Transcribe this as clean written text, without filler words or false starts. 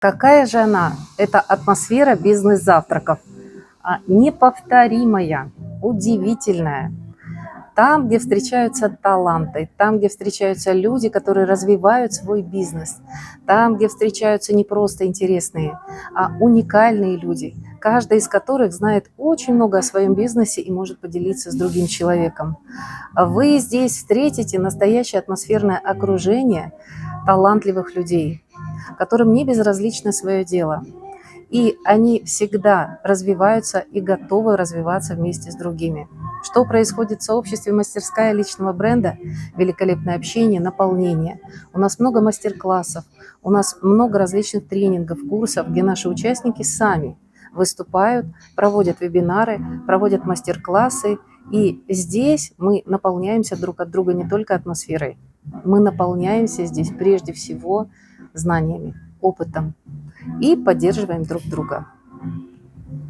Какая же она, эта атмосфера бизнес-завтраков? Неповторимая, удивительная. Там, где встречаются таланты, там, где встречаются люди, которые развивают свой бизнес, там, где встречаются не просто интересные, а уникальные люди, каждый из которых знает очень много о своем бизнесе и может поделиться с другим человеком. Вы здесь встретите настоящее атмосферное окружение талантливых людей, которым не безразлично свое дело. И они всегда развиваются и готовы развиваться вместе с другими. Что происходит в сообществе «Мастерская личного бренда»? Великолепное общение, наполнение. У нас много мастер-классов, у нас много различных тренингов, курсов, где наши участники сами выступают, проводят вебинары, проводят мастер-классы. И здесь мы наполняемся друг от друга не только атмосферой, мы наполняемся здесь прежде всего знаниями, опытом и поддерживаем друг друга.